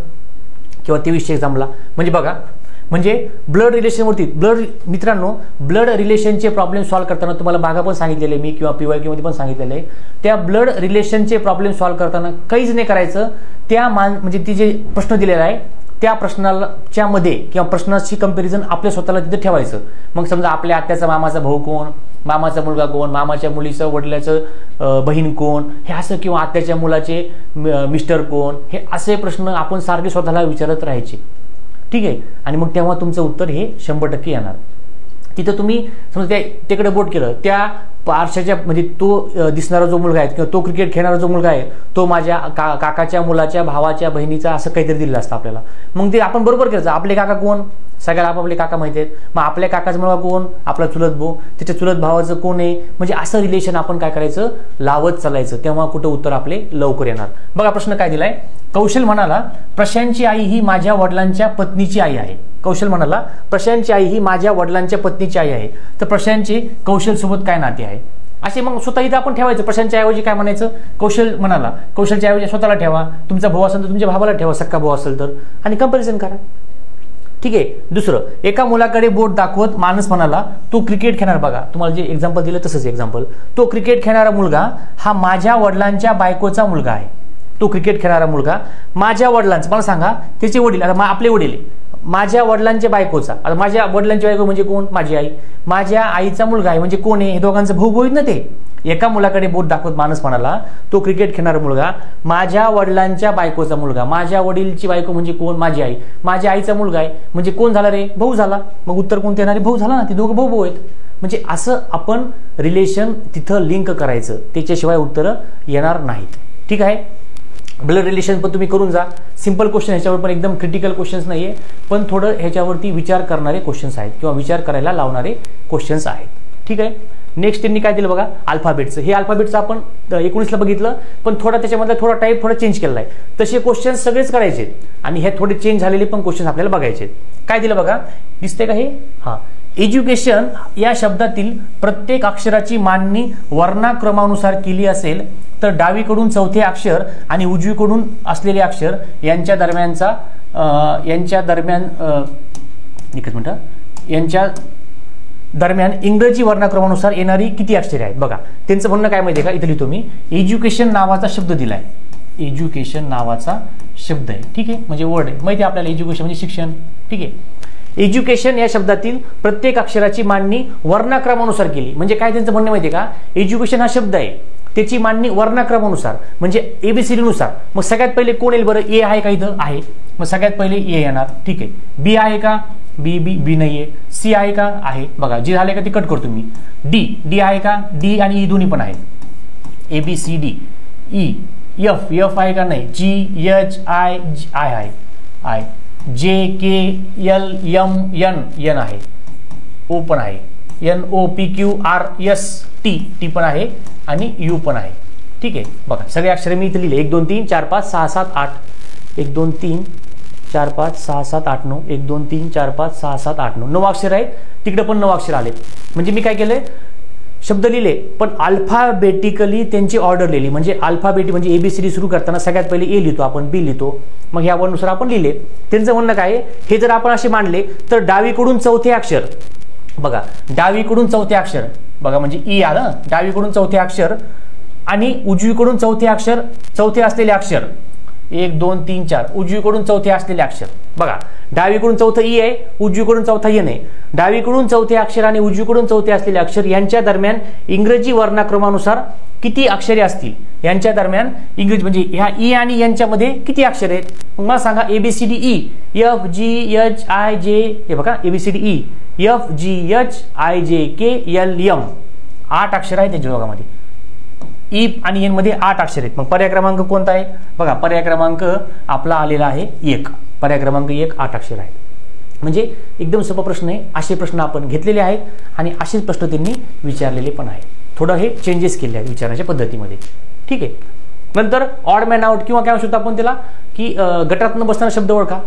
किंवा 23च्या एक्झामला. म्हणजे बघा, म्हणजे ब्लड रिलेशनवरती मित्रांनो ब्लड रिलेशनचे प्रॉब्लेम सॉल्व्ह करताना तुम्हाला मागं पण सांगितलेले मी किंवा PYQ मध्ये पण सांगितलेलं आहे, त्या ब्लड रिलेशनचे प्रॉब्लेम सॉल्व्ह करताना काहीच नाही करायचं. त्या म्हणजे ती जे प्रश्न दिलेला आहे त्या प्रश्नाच्या मध्ये किंवा प्रश्नाची कंपॅरिझन आपल्या स्वतःला तिथे ठेवायचं. मग समजा आपल्या आत्याचा मामाचा भाऊ कोण, मामाचा मुलगा कोण, मामाच्या मुलीचं वडिलाचं बहीण कोण, हे असं, किंवा आत्याच्या मुलाचे मिस्टर कोण, हे असे प्रश्न आपण सारखे स्वतःला विचारत राहायचे. ठीक आहे. आणि मग तेव्हा तुमचं उत्तर हे 100% येणार. तिथं तुम्ही समजा त्याकडे बोट केलं, त्या आरशाच्या म्हणजे तो दिसणारा जो मुलगा आहे किंवा तो क्रिकेट खेळणारा जो मुलगा आहे तो माझ्या काकाच्या मुलाच्या भावाच्या बहिणीचा असं काहीतरी दिलेलं असतं आपल्याला. मग ते आपण बरोबर करायचं. आपले काका कोण, सगळ्याला आपापले काका माहिती आहेत. मग आपल्या काकाचा मुलगा कोण, आपला चुलत भाऊ, त्याच्या चुलत भावाचं कोण आहे, म्हणजे असं रिलेशन आपण काय करायचं, लावत चालायचं. तेव्हा कुठं उत्तर आपले लवकर येणार. बघा प्रश्न काय दिलाय, कौशल म्हणाला प्रशांतची आई ही माझ्या वडिलांच्या पत्नीची आई आहे. कौशल म्हणाला प्रशांतची आई ही माझ्या वडिलांच्या पत्नीची आई आहे. तर प्रशांतची कौशल सोबत काय नाते आहे, असे मग स्वतः इथं आपण ठेवायचं. प्रशांतच्या ऐवजी काय म्हणायचं, कौशल म्हणाला, कौशलच्या ऐवजी स्वतःला ठेवा. तुमचा भाऊ असेल तर तुमच्या भावाला ठेवा, सक्का भाऊ असेल तर, आणि कंपॅरिझन करा. ठीक आहे. दुसरं, एका मुलाकडे बोट दाखवत माणूस म्हणाला तो क्रिकेट खेळणार. बघा तुम्हाला जे एक्झाम्पल दिलं तसंच एक्झाम्पल, तो क्रिकेट खेळणारा मुलगा हा माझ्या वडिलांच्या बायकोचा मुलगा आहे. तो क्रिकेट खेळणारा मुलगा माझ्या वडिलांचा, मला सांगा त्याचे वडील, आता आपले वडील माझ्या वडिलांच्या बायकोचा, आता माझ्या वडिलांची बायको म्हणजे कोण, माझी आई, माझ्या आईचा मुलगा आहे म्हणजे कोण आहे, हे दोघांचं भाऊ भाऊ आहेत ना ते. एका मुलाकडे बोट दाखवत माणूस म्हणाला तो क्रिकेट खेळणारा मुलगा माझ्या वडिलांच्या बायकोचा मुलगा. माझ्या वडीलची बायको म्हणजे कोण, माझी आई, माझ्या आईचा मुलगा आहे म्हणजे कोण झाला रे, भाऊ झाला. मग उत्तर कोणते येणार, भाऊ झाला ना, ते दोघं भाऊ भाऊ आहेत. म्हणजे असं आपण रिलेशन तिथं लिंक करायचं, त्याच्याशिवाय उत्तरं येणार नाहीत. ठीक आहे. ब्लड रिलेशन पण तुम्ही करून जा. सिंपल क्वेश्चन, ह्याच्यावर पण एकदम क्रिटिकल क्वेश्चन्स नाहीये, पण थोडं ह्याच्यावरती विचार करणारे क्वेश्चन्स आहेत किंवा विचार करायला लावणारे क्वेश्चन्स आहेत. ठीक आहे. नेक्स्ट त्यांनी काय दिलं बघा, अल्फाबेटचं. हे अल्फाबेटचं आपण 19ला बघितलं, पण थोडा त्याच्यामधला थोडा टाईप थोडा चेंज केला आहे. तसे क्वेश्चन्स सगळेच करायचे आणि हे थोडे चेंज झालेले पण क्वेश्चन्स आपल्याला बघायचे. काय दिलं बघा, दिसते का हे, हा, एज्युकेशन या शब्दातील प्रत्येक अक्षराची मांडणी वर्णाक्रमानुसार केली असेल तर डावीकडून चौथे अक्षर आणि उजवीकडून असलेले अक्षर यांच्या दरम्यान इंग्रजी वर्णाक्रमानुसार येणारी किती अक्षरे आहेत. बघा त्यांचं म्हणणं काय माहितीये का, इथे लिहितो मी, एज्युकेशन नावाचा शब्द दिलाय, एज्युकेशन नावाचा शब्द आहे. ठीक आहे. म्हणजे वर्ड आहे, माहिती आहे आपल्याला, एज्युकेशन म्हणजे शिक्षण. ठीक आहे. एज्युकेशन या शब्दातील प्रत्येक अक्षराची मांडणी वर्णाक्रमानुसार केली. म्हणजे काय त्यांचं म्हणणं माहितीये का, एज्युकेशन हा शब्द आहे, त्याची मांडणी वर्णाक्रमानुसार म्हणजे ABCD नुसार. मग सगळ्यात पहिले कोण येईल बरं, ए आहे का इथं, आहे, मग सगळ्यात पहिले ए येणार. ठीक आहे. बी आहे का, बी बी बी नाही आहे. सी आहे का? आहे. बघा जी झाले का ती कट करतो मी. डी डी आहे का? डी आणि ई दोन्ही पण आहे. A B C D. E F F आहे का? नाही. जी एच आय आय आहे. I. J K L M N N आहे. ओ पण आहे. N O P Q R S T T पण आहे आणि यू पण आहे. ठीक आहे. बघा सगळे अक्षर मी इथे लिहिले. 1 2 3 4 5 6 7 8. 1 2 3 4 5 6 7 8 9. 1 2 3 4 5 6 7 8 9. 9 अक्षर आहेत. तिकडे पण 9 अक्षर आले. म्हणजे मी काय केलंय, शब्द लिहिले पण अल्फाबेटिकली त्यांची ऑर्डर लिहिली. म्हणजे अल्फाबेटिक म्हणजे एबीसीडी सुरू करताना सगळ्यात पहिले ए लिहितो आपण, बी लिहितो, मग ह्या वर्णानुसार आपण लिहिले. त्यांचं म्हणणं काय आहे, हे जर आपण असे मांडले तर डावीकडून चौथे अक्षर, बघा डावीकडून चौथे अक्षर, बघा म्हणजे ई आलं, डावीकडून चौथे अक्षर आणि उजवीकडून चौथे अक्षर, चौथे असलेले अक्षर 1 2 3 4 उजवीकडून चौथे असलेले अक्षर. बघा डावीकडून चौथं ई आहे, उजवीकडून चौथा एन आहे. डावीकडून चौथे अक्षर आणि उजवीकडून चौथे असलेले अक्षर यांच्या दरम्यान इंग्रजी वर्णाक्रमानुसार किती अक्षरे असतील, यांच्या दरम्यान इंग्रजी म्हणजे ह्या ई आणि यांच्यामध्ये किती अक्षर आहेत. मग मला सांगा ABCD E F G H I J, हे बघा ABCD E F G H I J K L M 8 अक्षर आहेत त्यांच्या दोघांमध्ये. ई आणि एन मध्ये 8 अक्षर आहेत. मग पर्याय क्रमांक कोणता आहे, बघा पर्याय क्रमांक आपला आलेला आहे 1. पर्याय क्रमांक 1 8 अक्षर आहे. म्हणजे एकदम सोपा प्रश्न आहे. असे प्रश्न आपण घेतलेले आहेत आणि असेच प्रश्न त्यांनी विचारलेले पण आहेत. थोडं हे चेंजेस केले आहेत विचारण्याच्या पद्धतीमध्ये. ठीक आहे. नंतर ऑड मॅन आउट किंवा काय म्हणतो आपण त्याला की गटात न बसणारा शब्द ओळखा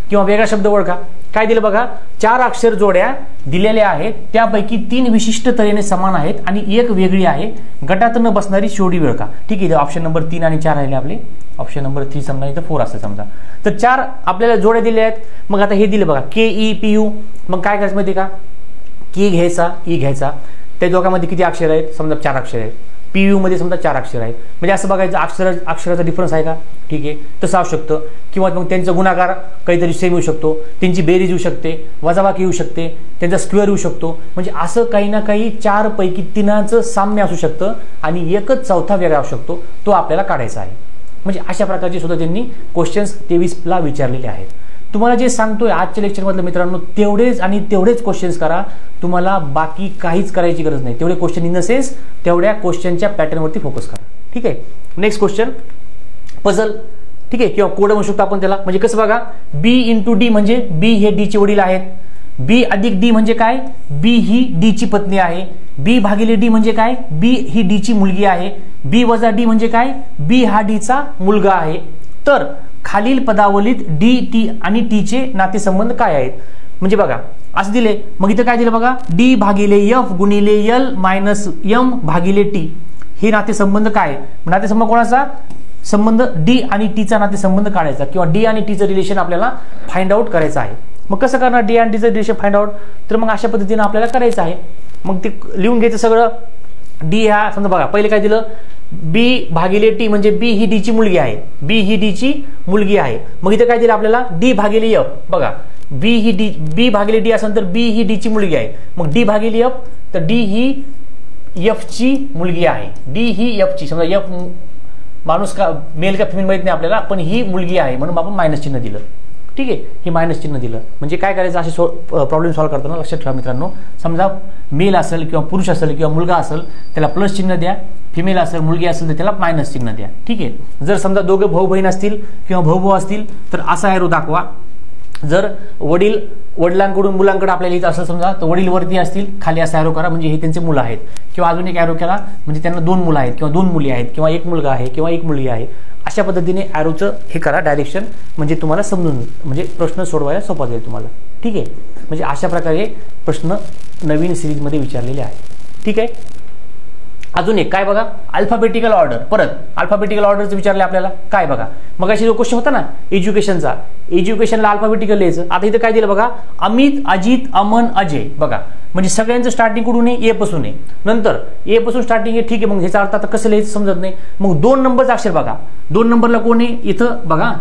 किंवा वेगळा शब्द ओळखा. काय दिलं बघा, 4 अक्षर जोड्या दिलेल्या आहेत, त्यापैकी 3 विशिष्ट तऱ्हेने समान आहेत आणि 1 वेगळी आहे. गटात न बसणारी जोडी ओळखा. ठीक आहे. ऑप्शन नंबर 3 आणि 4 राहिले आपले. ऑप्शन नंबर 3 समजा इथं 4 असेल समजा, तर 4 आपल्याला जोड्या दिल्या आहेत. मग आता हे दिलं बघा के ई पी यू. मग काय करायचं माहिती का, के घ्यायचा ई घ्यायचा, त्या दोघांमध्ये किती अक्षर आहेत, समजा 4 अक्षर आहेत. पी यू मध्ये समजा 4 अक्षर आहेत. म्हणजे असं बघायचं अक्षराचा डिफरन्स आहे का. ठीक आहे, तसं असू शकतं. किंवा मग त्यांचा गुणाकार काहीतरी सेम येऊ शकतो, त्यांची बेरीज येऊ शकते, वजाबाकी येऊ शकते, त्यांचा स्क्वेअर येऊ शकतो. म्हणजे असं काही ना काही 4 पैकी 3चं साम्य असू शकतं आणि एकच चौथा वेगळा असू शकतो, तो आपल्याला काढायचा आहे. म्हणजे अशा प्रकारचे सुद्धा त्यांनी क्वेश्चन्स 23ला विचारलेले आहेत. तुम्हाला जे सांगतोय आजच्या लेक्चरमधलं मित्रांनो, तेवढेच आणि तेवढेच क्वेश्चन्स करा. तुम्हाला बाकी काहीच करायची गरज नाही. तेवढे क्वेश्चन इन द सेन्स तेवढ्या क्वेश्चनच्या पॅटर्नवरती फोकस करा. ठीक आहे. Next question puzzle. ठीक आहे, किंवा कोड म्हणू शकतो आपण त्याला. म्हणजे कसं बघा, बी इंटू डी म्हणजे बी हे डी चे वडील आहेत. बी अधिक डी म्हणजे काय, बी ही डी ची पत्नी आहे. बी भागिले डी म्हणजे काय, बी ही डी ची मुलगी आहे. बी वजा डी म्हणजे काय, बी हा डी चा मुलगा आहे. तर खालील पदावलीत डी टी आणि टी चे नातेसंबंध काय आहेत. म्हणजे बघा असं दिले, मग इथं काय दिलं बघा, डी भागिले एफ गुणिले एल मायनस एम भागिले टी. हे नातेसंबंध काय, नातेसंबंध कोणाचा, संबंध डी आणि टीचा नातेसंबंध काढायचा किंवा डी आणि टीचं रिलेशन आपल्याला फाइंड आउट करायचं आहे. मग कसं करणार डी आणि टीचं रिलेशन फाइंड आउट, तर मग अशा पद्धतीने आपल्याला करायचं आहे. मग ते लिहून घ्यायचं सगळं. डी हा समजा बघा पहिले काय दिलं, बी भागिले टी म्हणजे बी ही डी ची मुलगी आहे. बी ही डी ची मुलगी आहे. मग इथे काय दिलं आपल्याला, डी भागिले एफ. बघा बी ही डी, बी भागिले डी असेल तर बी ही डी ची मुलगी आहे. मग डी भागिले एफ, तर डी ही एफ ची मुलगी आहे. डी ही एफ ची, समजा एफ माणूस का मेल का फिमेल माहित नाही आपल्याला, पण ही मुलगी आहे म्हणून आपण मायनस चिन्ह दिलं. ठीक आहे, हे मायनस चिन्ह दिलं. म्हणजे काय करायचं, असे प्रॉब्लेम सॉल्व्ह करताना लक्षात ठेवा मित्रांनो. समजा मेल असेल किंवा पुरुष असेल किंवा मुलगा असेल त्याला प्लस चिन्ह द्या, फिमेल असेल मुलगी असेल तर त्याला मायनस चिन्ह द्या. ठीक आहे. जर समजा दोघे भाऊ बहीण असतील किंवा भाऊ भाऊ असतील तर असा एरो दाखवा. जर वडील वडिलांकडून मुलांकडे आपल्याला येत असेल समजा, तर वडील वरती असतील, खाली असा एरो करा म्हणजे हे त्यांचे मुलं आहेत. किंवा अजून एक एरो केला म्हणजे त्यांना 2 मुलं आहेत किंवा 2 मुली आहेत किंवा 1 मुलगा आहे किंवा 1 मुलगी आहे. अशा पद्धतीने एरोचं हे करा डायरेक्शन, म्हणजे तुम्हाला समजून म्हणजे प्रश्न सोडवायला सोपा जाईल तुम्हाला. ठीक आहे. म्हणजे अशा प्रकारे प्रश्न नवीन सिरीजमध्ये विचारलेले आहेत. ठीक आहे. अजून एक काय बघा, अल्फाबेटिकल ऑर्डर. परत अल्फाबेटिकल ऑर्डरचं विचारले आपल्याला. काय बघा, मग अशी जो क्वेश्चन होता ना एज्युकेशनचा, एज्युकेशनला अल्फाबेटिकल लिहायचं. आता इथं काय दिलं बघा, अमित, अजित, अमन, अजय. बघा म्हणजे सगळ्यांचं स्टार्टिंग कुठून आहे, ए पासून आहे. नंतर ए पासून स्टार्टिंग आहे. ठीक आहे. मग ह्याचा अर्थ आता कसं लिहायचं समजत नाही. मग 2 नंबरचा अक्षर बघा, 2 नंबरला कोण आहे इथं बघा,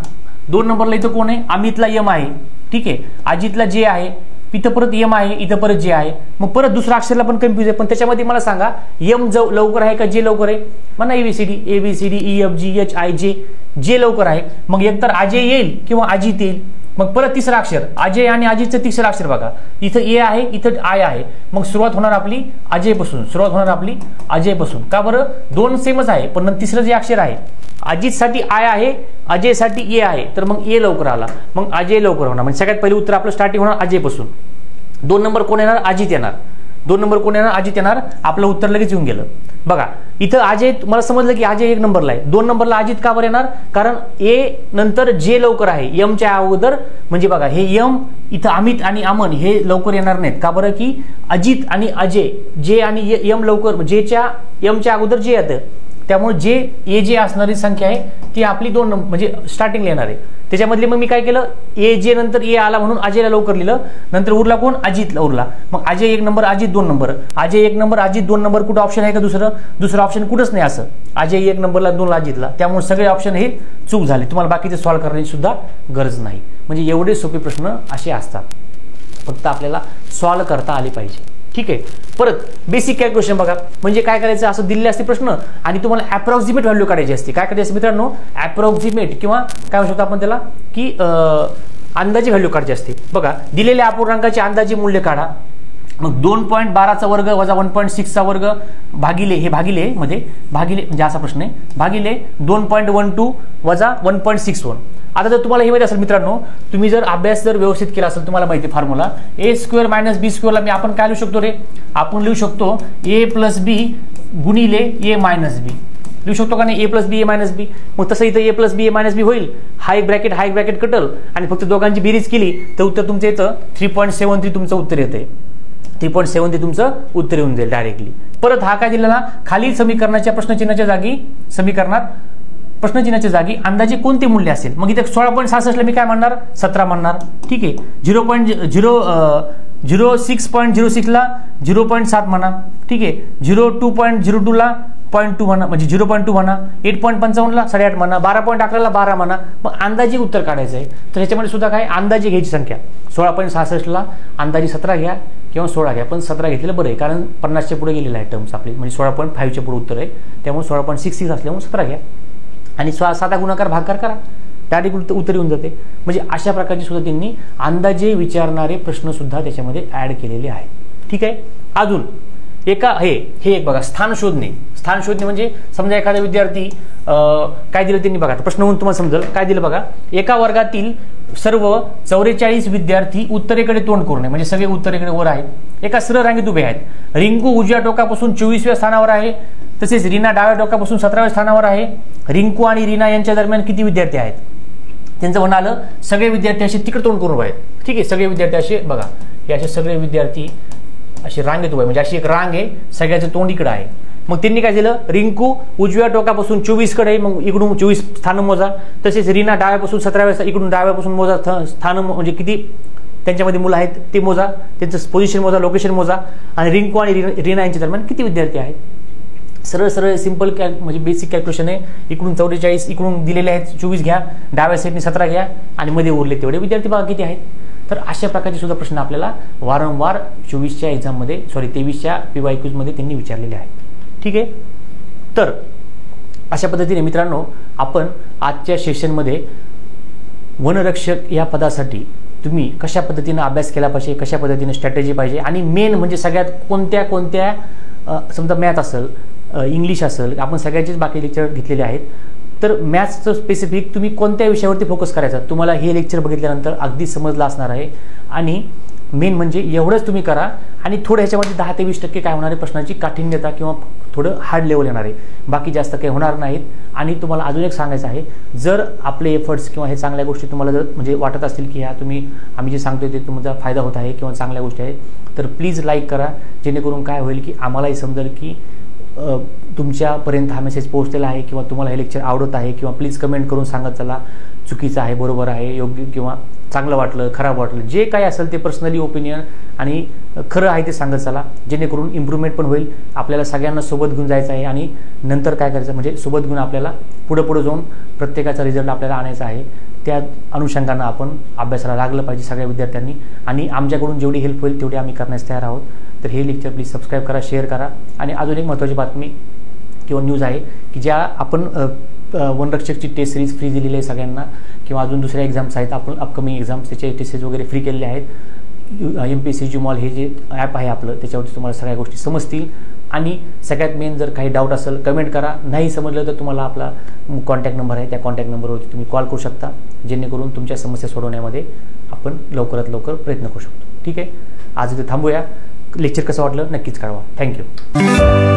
2 नंबरला इथं कोण आहे, अमितला एम आहे. ठीक आहे. अजितला जे आहे, इथं परत एम आहे, इथं परत जे आहे. मग परत दुसऱ्या अक्षरला पण कन्फ्युज आहे. पण त्याच्यामध्ये मला सांगा एम लवकर आहे का जे लवकर आहे, म्हणा ABCD A B C D E F G H I J, जे लवकर आहे. मग एकतर अजय येईल किंवा अजित येईल. मग परत तिसरं अक्षर अजय आणि अजितचं तिसरं अक्षर बघा, इथं ए आहे, इथं आय आहे, मग सुरुवात होणार आपली अजयपासून, सुरुवात होणार आपली अजयपासून. का बरं, दोन सेमच आहे, पण तिसरं जे अक्षर आहे अजितसाठी आय आहे, अजयसाठी ए आहे, तर मग ए लवकर आला, मग अजय लवकर होणार. म्हणजे सगळ्यात पहिले उत्तर आपलं स्टार्टिंग होणार अजयपासून. 2 नंबर कोण येणार, अजित येणार. 2 नंबर कोण येणार, अजित येणार. आपलं उत्तर लगेच येऊन गेलं. बघा इथं अजय, मला समजलं की अजय 1 नंबरला आहे. 2 नंबरला अजित का बरं येणार, कारण ए नंतर जे लवकर आहे, यमच्या अगोदर. म्हणजे बघा हे यम इथं अमित आणि अमन हे लवकर येणार नाहीत. का बरं, की अजित आणि अजय, जे आणि यम लवकर, जेच्या यमच्या अगोदर जे येतं, त्यामुळे जे ए जे असणारी संख्या आहे ती आपली 2 नंबर म्हणजे स्टार्टिंगला येणार आहे. त्याच्यामधले मग मी काय केलं, ए जे नंतर ए आला म्हणून अजयला लवकर लिहिलं. नंतर उरला कोण, अजितला उरला. मग Ajay 1 number, Ajit 2 number. Ajay 1 number, Ajit 2 number. कुठं ऑप्शन आहे का दुसरं ऑप्शन कुठंच नाही असं. अजय 1 नंबरला, 2 ला अजितला. त्यामुळे सगळे ऑप्शन हे चूक झाले. तुम्हाला बाकीचे सॉल्व्ह करण्याची सुद्धा गरज नाही. म्हणजे एवढे सोपे प्रश्न असे असतात, फक्त आपल्याला सॉल्व्ह करता आले पाहिजे. ठीक आहे. परत बेसिक कॅल्क्युलेशन बघा, म्हणजे काय करायचं, असं दिलेले असते प्रश्न आणि तुम्हाला अप्रॉक्सिमेट व्हॅल्यू काढायची असते. काय करायचं मित्रांनो, अप्रॉक्सिमेट किंवा काय म्हणू शकतो आपण त्याला, की अंदाजे व्हॅल्यू काढायची असते. बघा दिलेल्या अपूर्णांकाचे अंदाजे मूल्य काढा. मग 2.12चा वर्ग वजा 1.6चा वर्ग भागिले, हे भागिले मध्ये भागिले म्हणजे असा प्रश्न आहे, भागिले 2.12 वजा 1.61. आता जर तुम्हाला हे माहिती असेल मित्रांनो, तुम्ही जर अभ्यास जर व्यवस्थित केला असेल, तुम्हाला माहिती फॉर्म्युला ए स्क्वेअर मायनस बी स्क्वेअरला मी आपण काय लिहू शकतो रे, आपण लिहू शकतो ए प्लस बी गुणिले ए मायनस बी. लिहू शकतो का नाही, ए प्लस बी ए मायनस बी. मग तसं इथं ए प्लस बी ए मायनस बी होईल, हा एक ब्रॅकेट कटल आणि फक्त दोघांची बेरीज केली तर उत्तर तुमचं येतं 3.73 तुमचं उत्तर येते. 3.73 तुमचं उत्तर येऊन जाईल डायरेक्टली. परत हा काय दिलेला, खालील समीकरणाच्या प्रश्नचिन्हाच्या जागी, समीकरणात प्रश्नचिन्हाच्या जागी अंदाजे कोणते मूल्य असेल. मग इथे 16.66ला मी काय म्हणणार, 17 म्हणणार. ठीक आहे. 06.06ला 0.7 म्हणा. ठीक आहे. 02.02ला 0.2 म्हणा, म्हणजे 0.2 म्हणा. 8.55ला 8.5 म्हणा. 12.11ला 12 म्हणा. मग अंदाजे उत्तर काढायचं आहे. तर ह्याच्यामध्ये सुद्धा काय, अंदाजे घ्यायची संख्या. 16.66ला अंदाजे 17 घ्या किंवा 16 घ्या, पण 17 घेतलेलं बरं आहे, कारण 50च्या पुढे गेलेलं आहे टर्म्स आपली, म्हणजे 16.5च्या पुढे उत्तर आहे. त्यामुळे 16.66 असल्यामुळे 17 घ्या आणि 7 गुणाकार भागाकार करा, डायरेक्ट उत्तर येऊन जाते. म्हणजे अशा प्रकारचे सुद्धा त्यांनी अंदाजे विचारणारे प्रश्न सुद्धा त्याच्यामध्ये ऍड केलेले आहेत. ठीक आहे. अजून एका हे एक बघा, स्थान शोधणे. स्थान शोधणे म्हणजे समजा एखादा विद्यार्थी काय दिलं त्यांनी बघा, प्रश्न होऊन तुम्हाला समजेल काय दिलं बघा. एका वर्गातील सर्व 44 विद्यार्थी उत्तरेकडे तोंड करून, म्हणजे सगळे उत्तरेकडे वर आहेत, एका सरळ रांगेत उभे आहेत. रिंकू उजव्या टोकापासून 24व्या स्थानावर आहे, तसेच रीना डाव्या टोकापासून 17व्या स्थानावर आहे. रिंकू आणि रीना यांच्या दरम्यान किती विद्यार्थी आहेत. त्यांचं म्हणणं आलं, सगळे विद्यार्थी असे तिकडे तोंड करून उभे आहेत. ठीक आहे. सगळे विद्यार्थी असे बघा, हे असे सगळे विद्यार्थी अशी रांगेत उभे, म्हणजे अशी एक रांग आहे, सगळ्याचं तोंड इकडे आहे. मग त्यांनी काय केलं, रिंकू उजव्या टोकापासून 24 कडे, मग इकडून 24 स्थान मोजा. तसेच रीना डाव्यापासून 17व्या, इकडून डाव्यापासून मोजा स्थान, म्हणजे किती त्यांच्यामध्ये मुलं आहेत ते मोजा, त्यांचं पोझिशन मोजा, लोकेशन मोजा. आणि रिंकू आणि रीना यांच्या दरम्यान किती विद्यार्थी आहेत. सरळ सिंपल म्हणजे बेसिक कॅल्क्युलेशन आहे. इकडून 44, इकडून दिलेले आहेत 24 घ्या, डाव्या साईडने 17 घ्या आणि मध्ये उरले तेवढे विद्यार्थी बघा किती आहेत. तर अशा प्रकारचे सुद्धा प्रश्न आपल्याला वारंवार 24च्या एक्झाममध्ये, 23च्या PYQs मध्ये त्यांनी विचारलेले आहेत. ठीक आहे. तर अशा पद्धतीने मित्रांनो, आपण आजच्या सेशनमध्ये वनरक्षक या पदासाठी तुम्ही कशा पद्धतीने अभ्यास केला पाहिजे, कशा पद्धतीने स्ट्रॅटेजी पाहिजे, आणि मेन म्हणजे सगळ्यात कोणत्या समजा मॅथ असेल, इंग्लिश असेल, आपण सगळ्याचेच बाकी लेक्चर घेतलेले आहेत. तर मॅथ्सचं स्पेसिफिक तुम्ही कोणत्या विषयावरती फोकस करायचा, तुम्हाला हे लेक्चर बघितल्यानंतर अगदी समजलं असणार आहे. आणि मेन म्हणजे एवढंच तुम्ही करा, आणि थोडं ह्याच्यामध्ये 10 ते 20% काय होणार आहे, प्रश्नाची काठिण्यता किंवा थोडं हार्ड लेवल येणार आहे, बाकी जास्त काही होणार नाहीत. आणि तुम्हाला अजून एक सांगायचं आहे, जर आपले एफर्ट्स किंवा हे चांगल्या गोष्टी तुम्हाला जर म्हणजे वाटत असतील की ह्या आम्ही जे सांगतोय ते तुमचा फायदा होत आहे किंवा चांगल्या गोष्टी आहेत, तर प्लीज लाईक करा, जेणेकरून काय होईल की आम्हालाही समजेल की तुमच्यापर्यंत हा मेसेज पोहोचलेला आहे किंवा तुम्हाला हे लेक्चर आवडत आहे. किंवा प्लीज कमेंट करून सांगत चला, चुकीचं आहे, बरोबर आहे, योग्य किंवा चांगलं वाटलं, खराब वाटलं, जे काही असेल ते पर्सनली ओपिनियन आणि खरं आहे ते सांगत चला, जेणेकरून इम्प्रूव्हमेंट पण होईल. आपल्याला सगळ्यांना सोबत घेऊन जायचं आहे आणि नंतर काय करायचं, म्हणजे सोबत घेऊन आपल्याला पुढे जाऊन प्रत्येकाचा रिझल्ट आपल्याला आणायचा आहे. त्या अनुषंगानं आपण अभ्यासाला लागलं पाहिजे सगळ्या विद्यार्थ्यांनी, आणि आमच्याकडून जेवढी हेल्प होईल तेवढी आम्ही करण्यास तयार आहोत. तर हे लेक्चर प्लीज सबस्क्राईब करा, शेअर करा. आणि अजून एक महत्त्वाची बातमी किंवा न्यूज आहे की ज्या आपण वनरक्षकची टेस्ट सिरीज फ्री दिलेली आहे सगळ्यांना, किंवा अजून दुसऱ्या एक्झाम्स आहेत, आपण अपकमिंग एक्झाम्स त्याचे टेस्ट सिरीज वगैरे फ्री केलेले आहेत. MPSC Jumol हे जे ॲप आहे आपलं, त्याच्यावरती तुम्हाला सगळ्या गोष्टी समजतील. आणि सगळ्यात मेन, जर काही डाऊट असेल कमेंट करा. नाही समजलं तर तुम्हाला आपला कॉन्टॅक्ट नंबर आहे, त्या कॉन्टॅक्ट नंबरवरती तुम्ही कॉल करू शकता, जेणेकरून तुमच्या समस्या सोडवण्यामध्ये आपण लवकरात लवकर प्रयत्न करू शकतो. ठीक आहे, आज इथे थांबूया. लेक्चर कसं वाटलं नक्कीच कळवा. थँक्यू.